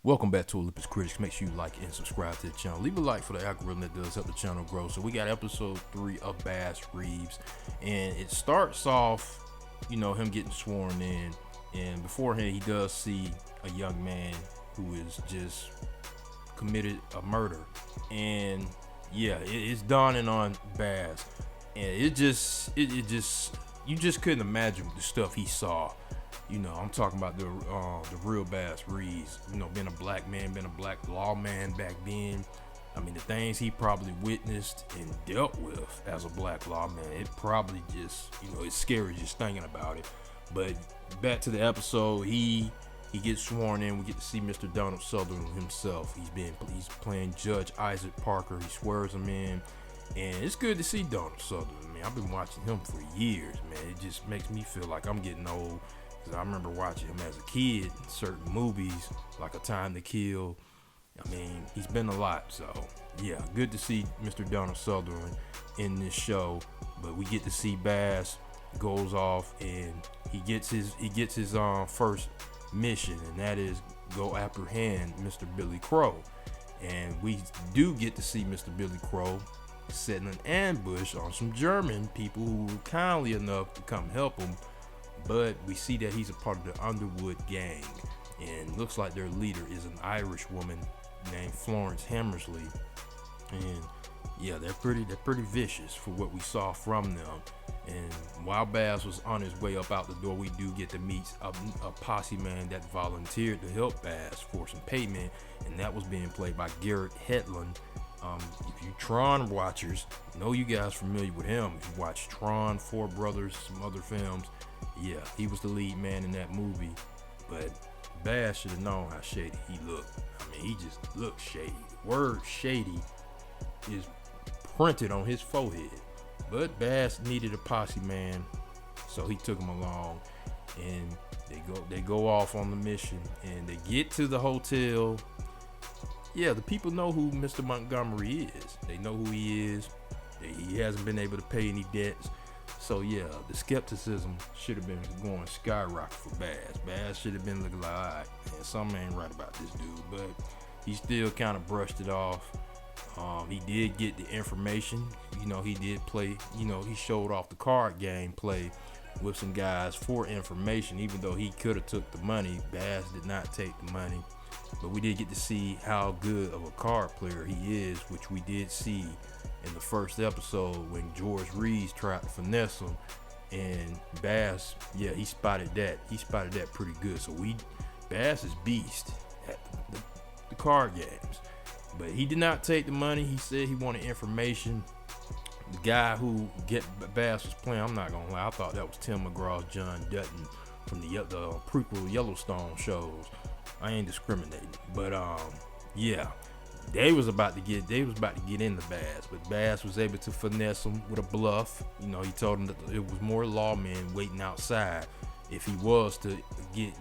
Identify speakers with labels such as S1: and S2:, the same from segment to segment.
S1: Welcome back to Olympus Critics. Make sure you like and subscribe to the channel. Leave a like for the algorithm that does help the channel grow. So we got episode 3 of Bass Reeves, and it starts off, him getting sworn in, and beforehand he does see a young man who is just committed a murder, and it's dawning on Bass, and it just you just couldn't imagine the stuff he saw. I'm talking about the real Bass Reeves. Being a black man, being a black lawman back then. I mean, the things he probably witnessed and dealt with as a black lawman, it probably just, it's scary just thinking about it. But back to the episode, he gets sworn in. We get to see Mr. Donald Sutherland himself. He's playing Judge Isaac Parker. He swears him in, and it's good to see Donald Sutherland. Man, I've been watching him for years, man. It just makes me feel like I'm getting old. I remember watching him as a kid in certain movies, like A Time to Kill. I mean, he's been a lot. So, good to see Mr. Donald Sutherland in this show. But we get to see Bass goes off and he gets his first mission, and that is go apprehend Mr. Billy Crow. And we do get to see Mr. Billy Crow setting an ambush on some German people who were kindly enough to come help him. But we see that he's a part of the Underwood gang, and looks like their leader is an Irish woman named Florence Hammersley. And they're pretty vicious for what we saw from them. And while Bass was on his way up out the door, we do get to meet a posse man that volunteered to help Bass for some payment, and that was being played by Garrett Hedlund. If you Tron watchers, know you guys familiar with him. If you watch Tron, Four Brothers, some other films, he was the lead man in that movie. But Bass should have known how shady he looked. I mean, he just looked shady. The word shady is printed on his forehead. But Bass needed a posse man, so he took him along, and they go off on the mission, and they get to the hotel. The people know who Mr. Montgomery is. They know who he is. He hasn't been able to pay any debts. So the skepticism should have been going skyrocket for Bass. Bass should have been looking like, all right, man, something ain't right about this dude. But he still kind of brushed it off. He did get the information. He did play, he showed off the card game play with some guys for information. Even though he could have took the money, Bass did not take the money. But we did get to see how good of a card player he is, which we did see in the first episode when George Reeves tried to finesse him, and Bass, he spotted that. He spotted that pretty good. So Bass is beast at the card games. But he did not take the money. He said he wanted information. The guy who Bass was playing, I'm not gonna lie, I thought that was Tim McGraw's John Dutton from the prequel Yellowstone shows. I ain't discriminating, but they was about to get into Bass, but Bass was able to finesse him with a bluff. He told him that it was more lawmen waiting outside if he was to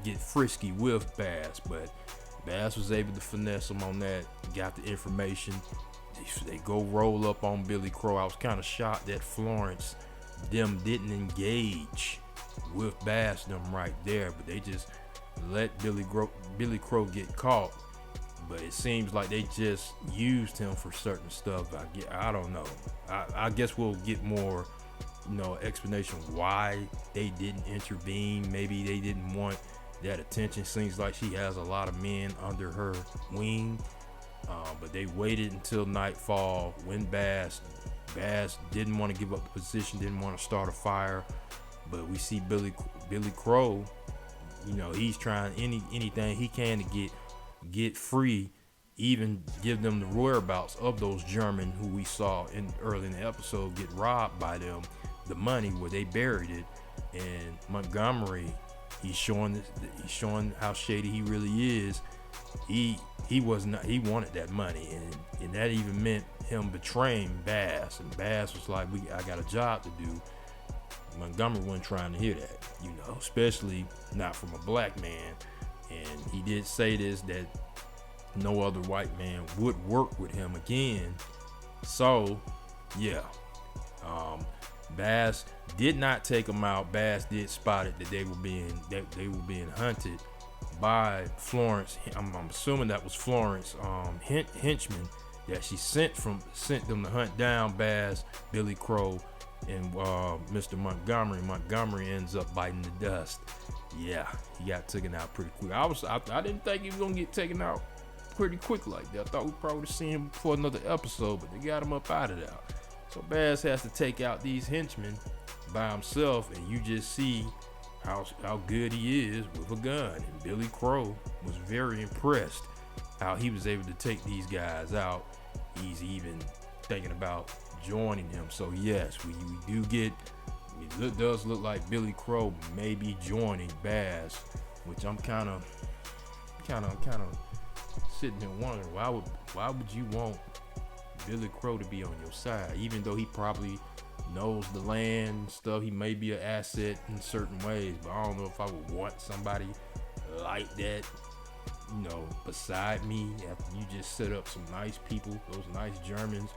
S1: get frisky with Bass, but Bass was able to finesse him on that. Got the information. They go roll up on Billy Crow. I was kind of shocked that Florence them didn't engage with Bass them right there, but they just let Billy Crow get caught. But it seems like they just used him for certain stuff. I don't know. I guess we'll get more, explanation why they didn't intervene. Maybe they didn't want that attention. Seems like she has a lot of men under her wing. But they waited until nightfall when Bass didn't want to give up the position, didn't want to start a fire. But we see Billy Crow. He's trying anything he can to get free, even give them the whereabouts of those German who we saw early in the episode get robbed by them, the money where they buried it. And Montgomery, he's showing how shady he really is. He wanted that money, and that even meant him betraying Bass. And Bass was like, I got a job to do. Montgomery wasn't trying to hear that, especially not from a black man. And he did say this, that no other white man would work with him again. So Bass did not take him out. Bass did spot it that they were being hunted, by Florence. I'm assuming that was Florence henchman that she sent them to hunt down Baz, Billy Crow, and Mr. Montgomery. Montgomery ends up biting the dust. Yeah, he got taken out pretty quick. I didn't think he was gonna get taken out pretty quick like that. I thought we probably would have seen him for another episode, but they got him up out of there. So Baz has to take out these henchmen by himself, and you just see how good he is with a gun. And Billy Crow was very impressed how he was able to take these guys out. He's even thinking about joining him. So yes, we do get, it does look like Billy Crow may be joining Baz, which I'm kind of sitting there wondering why would you want Billy Crow to be on your side, even though he probably knows the land and stuff. He may be an asset in certain ways, but I don't know if I would want somebody like that, beside me after you just set up some nice people, those nice Germans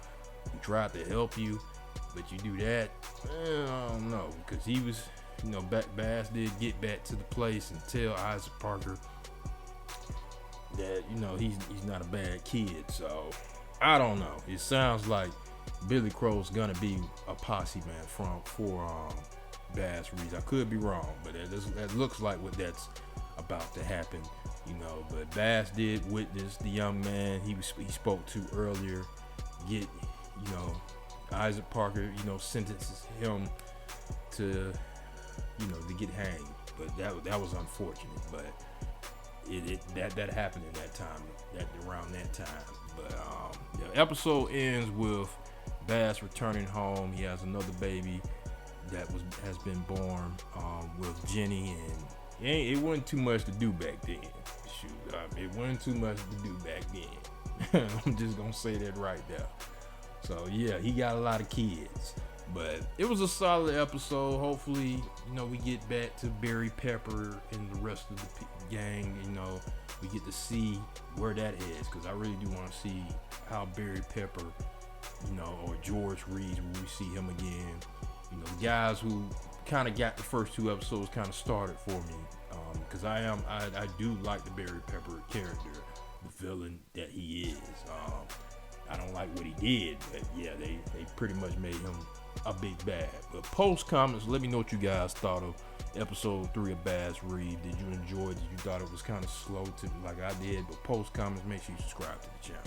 S1: who tried to help you, but you do that. I don't know, because he was, Bass did get back to the place and tell Isaac Parker that he's not a bad kid. So I don't know. It sounds like Billy Crow's gonna be a posse man for Bass Reeves. I could be wrong, but that looks like what that's about to happen. But Bass did witness the young man he spoke to earlier get, Isaac Parker, sentences him to get hanged. But that was unfortunate. But that happened in that time, around that time. But the episode ends with Bass returning home. He has another baby that has been born with Jenny, and it wasn't too much to do back then. It wasn't too much to do back then. I'm just gonna say that right there. So yeah, he got a lot of kids, but it was a solid episode. Hopefully, we get back to Barry Pepper and the rest of the gang. We get to see where that is, because I really do want to see how Barry Pepper, or George Reeves, will we see him again. The guys who kind of got the first two episodes kind of started for me, because I do like the Barry Pepper character, the villain that he is. I don't like what he did, but yeah, they pretty much made him a big bad. But post comments, let me know what you guys thought of episode 3 of Bass Reeves. Did you enjoy it? Did you thought it was kind of slow like I did? But post comments, make sure you subscribe to the channel.